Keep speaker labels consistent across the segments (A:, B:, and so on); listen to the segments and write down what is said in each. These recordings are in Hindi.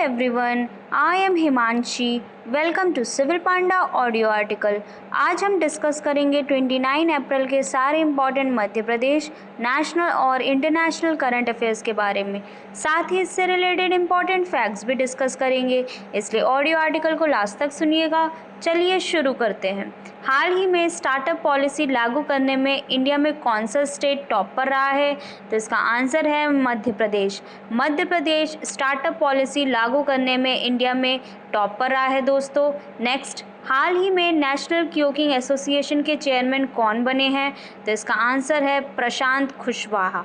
A: everyone, I am Himanshi. Welcome to Civil Panda audio article. आज हम डिस्कस करेंगे 29 अप्रैल के सारे इम्पॉर्टेंट मध्य प्रदेश नेशनल और इंटरनेशनल करंट अफेयर्स के बारे में। साथ ही इससे रिलेटेड इम्पॉर्टेंट फैक्ट्स भी डिस्कस करेंगे, इसलिए ऑडियो आर्टिकल को लास्ट तक सुनिएगा। चलिए शुरू करते हैं। हाल ही में स्टार्टअप पॉलिसी लागू करने में इंडिया में कौन सा स्टेट टॉप पर रहा है? तो इसका आंसर है मध्य प्रदेश। मध्य प्रदेश स्टार्टअप पॉलिसी लागू करने में इंडिया में टॉप पर रहा है दोस्तों। नेक्स्ट, हाल ही में नेशनल क्यूकिंग एसोसिएशन के चेयरमैन कौन बने हैं? तो इसका आंसर है प्रशांत कुशवाहा।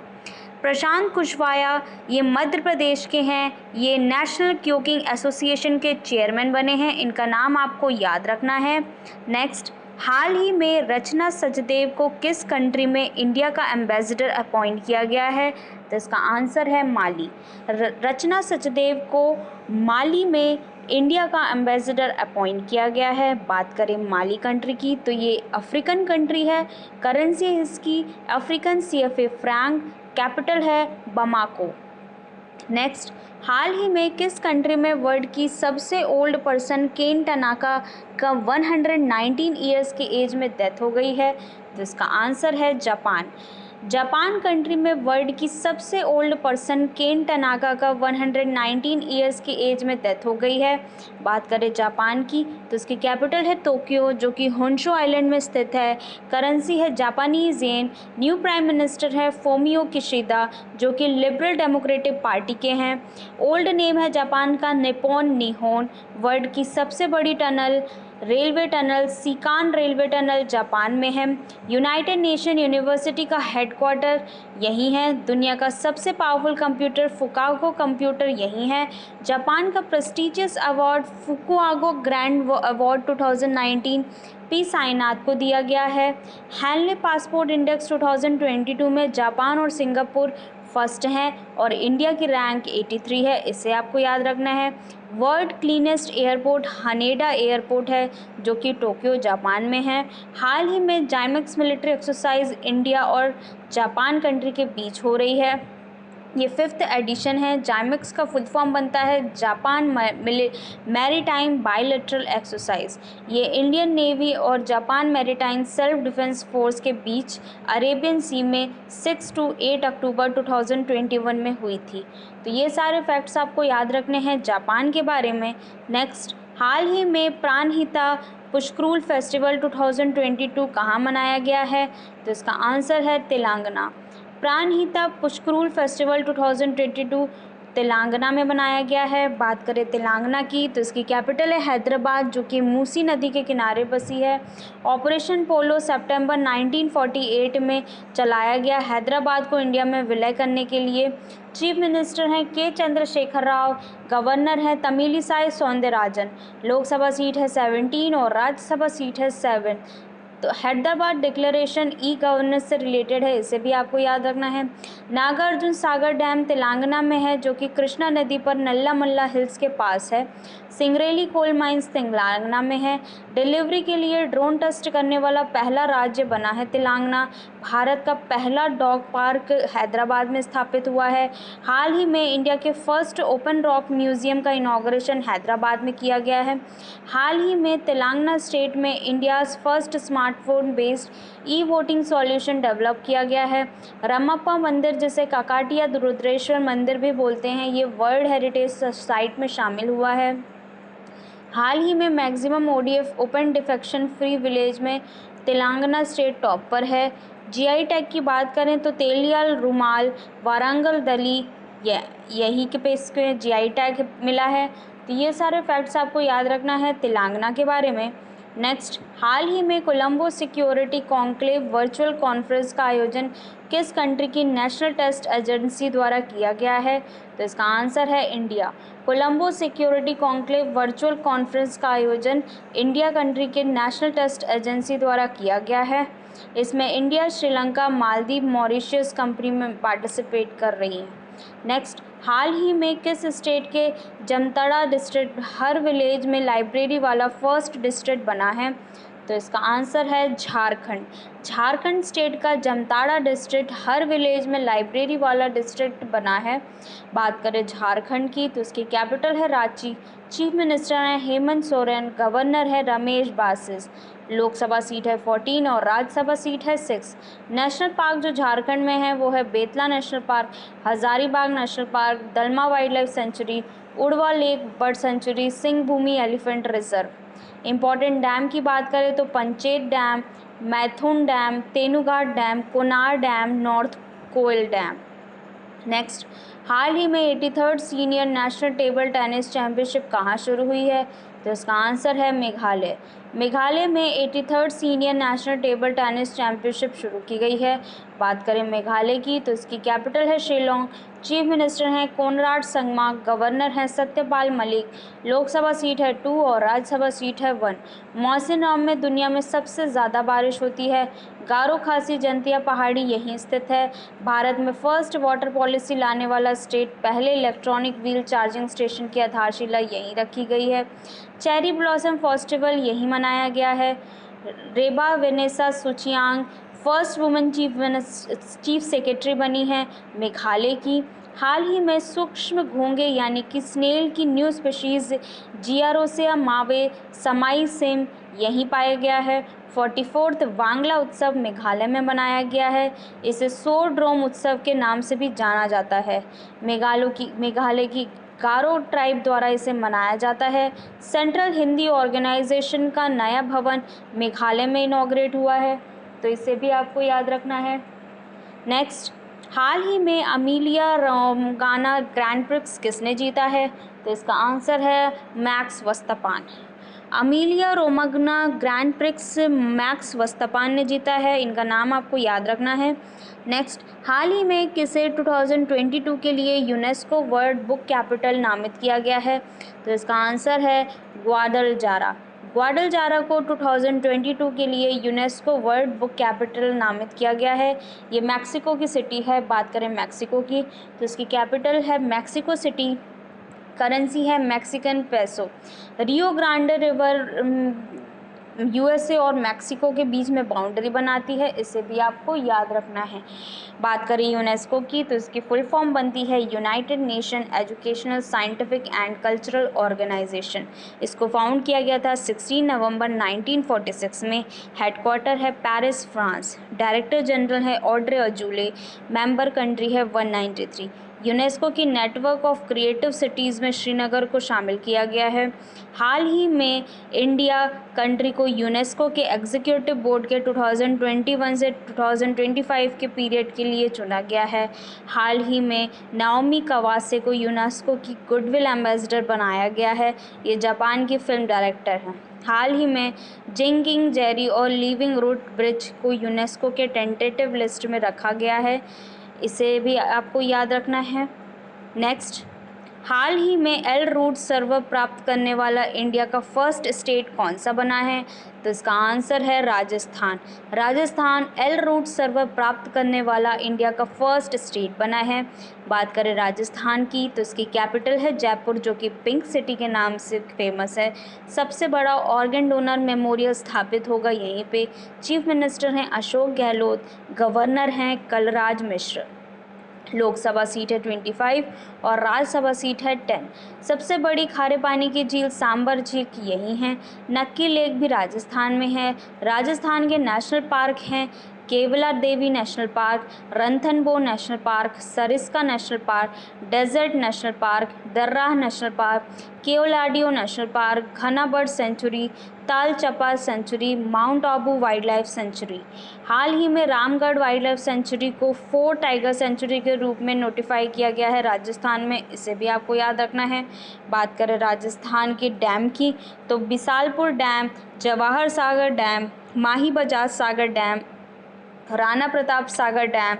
A: प्रशांत कुशवाहा ये मध्य प्रदेश के हैं। ये नेशनल क्यूकिंग एसोसिएशन के चेयरमैन बने हैं। इनका नाम आपको याद रखना है। नेक्स्ट, हाल ही में रचना सचदेव को किस कंट्री में इंडिया का एम्बेसडर अपॉइंट किया गया है? तो इसका आंसर है माली। रचना सचदेव को माली में इंडिया का एम्बेसडर अपॉइंट किया गया है। बात करें माली कंट्री की तो ये अफ्रीकन कंट्री है। करेंसी है इसकी अफ्रीकन CFA फ्रैंक। कैपिटल है बमाको। नेक्स्ट, हाल ही में किस कंट्री में वर्ल्ड की सबसे ओल्ड पर्सन केन टनाका का 119 ईयर्स की एज में डेथ हो गई है? तो इसका आंसर है जापान। जापान कंट्री में वर्ल्ड की सबसे ओल्ड पर्सन केन टनाका का 119 ईयर्स की एज में डेथ हो गई है। बात करें जापान की तो इसकी कैपिटल है टोक्यो, जो कि होंशु आइलैंड में स्थित है। करेंसी है Japanese yen. New prime minister है फोमियो किशिदा, जो कि लिबरल डेमोक्रेटिक पार्टी के हैं। ओल्ड नेम है जापान का निप्पॉन निहोन। वर्ल्ड की सबसे बड़ी tunnel railway tunnel Seikan railway tunnel Japan में है। यूनाइटेड नेशन यूनिवर्सिटी का हेडक्वार्टर यहीं है। दुनिया का सबसे पावरफुल कंप्यूटर फुकाओको कंप्यूटर यहीं है। जापान का prestigious award Fukuoka grand award 2019 P Sainath को दिया गया है। हैनले पासपोर्ट इंडेक्स 2022 में जापान और सिंगापुर फर्स्ट हैं और इंडिया की रैंक 83 है। इसे आपको याद रखना है। World cleanest airport Haneda airport है, जो कि टोक्यो जापान में है। हाल ही में जाइमेक्स मिलिट्री एक्सरसाइज इंडिया और जापान कंट्री के बीच हो रही है। ये 5th एडिशन है। जाइमेक्स का फुल फॉर्म बनता है जापान मैरीटाइम बायलैटरल एक्सरसाइज। ये इंडियन नेवी और Japan maritime self defence force के बीच अरेबियन सी में 6 to 8 अक्टूबर 2021 में हुई थी। तो ये सारे फैक्ट्स आपको याद रखने हैं जापान के बारे में। नेक्स्ट, हाल ही में प्राणहिता पुष्करूल फेस्टिवल 2022 कहाँ मनाया गया है? तो इसका आंसर है तेलंगाना। प्राणहिता पुष्करूल फेस्टिवल 2022 तेलंगाना में मनाया गया है। बात करें तेलंगाना की तो इसकी कैपिटल है हैदराबाद, जो कि मूसी नदी के किनारे बसी है। ऑपरेशन पोलो सितंबर 1948 में चलाया गया हैदराबाद को इंडिया में विलय करने के लिए। चीफ मिनिस्टर हैं के चंद्रशेखर राव। गवर्नर हैं तमिलिसाई सौंदरराजन। लोकसभा सीट है 17 और राज्यसभा सीट है 7। तो हैदराबाद डिक्लेरेशन ई गवर्नेंस से रिलेटेड है, इसे भी आपको याद रखना है। नागार्जुन सागर डैम तेलंगाना में है, जो कि कृष्णा नदी पर नल्लामल्ला हिल्स के पास है। सिंगरेली कोल माइंस तेलंगाना में है। डिलीवरी के लिए ड्रोन टेस्ट करने वाला पहला राज्य बना है तेलंगाना। भारत का पहला डॉग पार्क हैदराबाद में स्थापित हुआ है। हाल ही में इंडिया के फर्स्ट ओपन रॉक म्यूजियम का इनॉग्रेशन हैदराबाद में किया गया है। हाल ही में तेलंगाना स्टेट में India's first smartphone based e voting solution develop किया गया है। रमप्पा मंदिर, जिसे काकाटिया रुद्रेश्वर मंदिर भी बोलते हैं, ये वर्ल्ड हेरिटेज साइट में शामिल हुआ है। हाल ही में maximum ODF open defection free village में तेलंगाना स्टेट टॉप पर है। GI टैग की बात करें तो तेलियाल रुमाल वारंगल दली यही के पे इसके GI टैग मिला है। तो ये सारे फैक्ट्स आपको याद रखना है तेलंगाना के बारे में। नेक्स्ट, हाल ही में Colombo security conclave virtual conference का आयोजन किस कंट्री की नेशनल टेस्ट एजेंसी द्वारा किया गया है? तो इसका आंसर है India. Colombo security conclave virtual conference का आयोजन इंडिया कंट्री के नेशनल टेस्ट एजेंसी द्वारा किया गया है। इसमें India, Sri Lanka, Maldives, Mauritius company में पार्टिसिपेट कर रही है। नेक्स्ट, हाल ही में किस स्टेट के जमताड़ा डिस्ट्रिक्ट हर विलेज में लाइब्रेरी वाला फर्स्ट डिस्ट्रिक्ट बना है? तो इसका आंसर है झारखंड। झारखंड स्टेट का जमताड़ा डिस्ट्रिक्ट हर विलेज में लाइब्रेरी वाला डिस्ट्रिक्ट बना है। बात करें झारखंड की तो इसकी कैपिटल है रांची, चीफ मिनिस्टर है हेमंत सोरेन, गवर्नर है रमेश बासिस, लोकसभा सीट है 14 और राज्यसभा सीट है 6। नेशनल पार्क जो झारखंड में है वो है Betla national park, Hazaribagh national park, Dalma wild life sanctuary, Udhwa lake bird sanctuary, Singh Bhumi elephant reserve. Important dam की बात करें तो Panchet dam, Maithon dam, Tenughat dam, Konar dam, north Koel dam. Next, हाल ही में 83rd senior national table tennis championship कहाँ शुरू हुई है? तो इसका आंसर है मेघालय। मेघालय में 83rd senior national table tennis championship शुरू की गई है। बात करें मेघालय की तो इसकी कैपिटल है शिलोंग, चीफ मिनिस्टर हैं कोनराड संगमा, गवर्नर हैं सत्यपाल मलिक, लोकसभा सीट है 2 और राज्यसभा सीट है 1। मौसिन राम में दुनिया में सबसे ज़्यादा बारिश होती है। गारो खासी जंतिया पहाड़ी यहीं स्थित है। भारत में फर्स्ट वाटर पॉलिसी लाने वाला स्टेट, पहले इलेक्ट्रॉनिक व्हील चार्जिंग स्टेशन की आधारशिला यहीं रखी गई है। चेरी ब्लॉसम फेस्टिवल यहीं मनाया गया है। Reba Vanessa Suchiang first women chief secretary बनी है मेघालय की। हाल ही में सूक्ष्म घोंघे यानी कि स्नेल की न्यू स्पीशीज़ जियारोसिया मावे समाई सेम यहीं पाया गया है। 44th वांगला उत्सव मेघालय में मनाया गया है। इसे सोड्रोम उत्सव के नाम से भी जाना जाता है। मेघालय की गारो ट्राइब द्वारा इसे मनाया जाता है। सेंट्रल हिंदी ऑर्गेनाइजेशन का नया भवन मेघालय में इनॉग्रेट हुआ है, तो इसे भी आपको याद रखना है। नेक्स्ट, हाल ही में अमीलिया रोमगाना ग्रैंड प्रिक्स किसने जीता है? तो इसका आंसर है Max Verstappen. Emilia Romagna grand prix Max Verstappen ने जीता है, इनका नाम आपको याद रखना है। नेक्स्ट, हाल ही में किसे 2022 के लिए यूनेस्को वर्ल्ड बुक कैपिटल नामित किया गया है? तो इसका आंसर है ग्वाडलजारा। ग्वाडलजारा को 2022 के लिए यूनेस्को वर्ल्ड बुक कैपिटल नामित किया गया है। ये मैक्सिको की सिटी है। बात करें मैक्सिको की तो इसकी कैपिटल है मैक्सिको सिटी, करेंसी है Mexican peso. Rio Grande river USA और मैक्सिको के बीच में बाउंड्री बनाती है, इसे भी आपको याद रखना है। बात करें यूनेस्को की तो इसकी फुल फॉर्म बनती है United Nation Educational Scientific and Cultural Organization. इसको फाउंड किया गया था 16 नवंबर 1946 में। हेडक्वार्टर है पेरिस, फ्रांस। डायरेक्टर जनरल है ऑड्रे अजूले। मेंबर कंट्री है 193। यूनेस्को की नेटवर्क ऑफ क्रिएटिव सिटीज़ में श्रीनगर को शामिल किया गया है। हाल ही में इंडिया कंट्री को यूनेस्को के एग्जीक्यूटिव बोर्ड के 2021 से 2025 के पीरियड के लिए चुना गया है। हाल ही में नाओमी कावासे को यूनेस्को की गुडविल एम्बेसडर बनाया गया है। ये जापान की फिल्म डायरेक्टर हैं। हाल ही में जिंगिंग जेरी और लिविंग रूट ब्रिज को यूनेस्को के टेंटेटिव लिस्ट में रखा गया है, इसे भी आपको याद रखना है। नेक्स्ट, हाल ही में एल रूट सर्वर प्राप्त करने वाला इंडिया का फर्स्ट स्टेट कौन सा बना है? तो इसका आंसर है Rajasthan. Rajasthan L root server प्राप्त करने वाला इंडिया का फर्स्ट स्टेट बना है। बात करें राजस्थान की तो इसकी कैपिटल है जयपुर, जो कि पिंक सिटी के नाम से फेमस है। सबसे बड़ा ऑर्गन डोनर मेमोरियल स्थापित होगा यहीं पे। चीफ मिनिस्टर हैं अशोक गहलोत, गवर्नर हैं कलराज मिश्र। लोकसभा सीट है 25 और राज्यसभा सीट है 10। सबसे बड़ी खारे पानी की झील सांबर झील यही है। नक्की लेक भी राजस्थान में है। राजस्थान के नेशनल पार्क हैं Keoladeo national park, Ranthambore national park, Sariska national park, desert national park, Darrah national park, Keoladeo national park, Ghana bird sanctuary, Tal Chhapar sanctuary, mount Abu wild life sanctuary. हाल ही में रामगढ़ वाइल्ड लाइफ सेंचुरी को 4 टाइगर सेंचुरी के रूप में नोटिफाई किया गया है राजस्थान में, इसे भी आपको याद रखना है। बात करें राजस्थान के डैम की तो Bisalpur dam, Jawahar Sagar dam, Mahi Bajaj Sagar dam, Rana Pratap Sagar dam,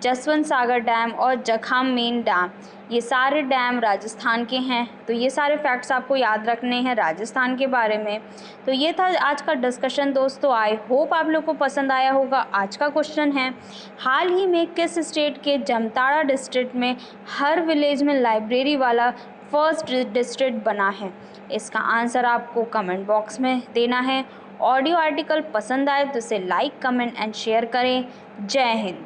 A: Jaswant सागर डैम और जखाम मेन डैम, ये सारे डैम राजस्थान के हैं। तो ये सारे फैक्ट्स आपको याद रखने हैं राजस्थान के बारे में। तो ये था आज का डिस्कशन दोस्तों। आई होप आप लोग को पसंद आया होगा। आज का क्वेश्चन है, हाल ही में किस स्टेट के जामताड़ा डिस्ट्रिक्ट में हर विलेज में लाइब्रेरी वाला फर्स्ट डिस्ट्रिक्ट बना है? इसका आंसर आपको कमेंट बॉक्स में देना है। ऑडियो आर्टिकल पसंद आए तो इसे लाइक, कमेंट एंड शेयर करें। जय हिंद।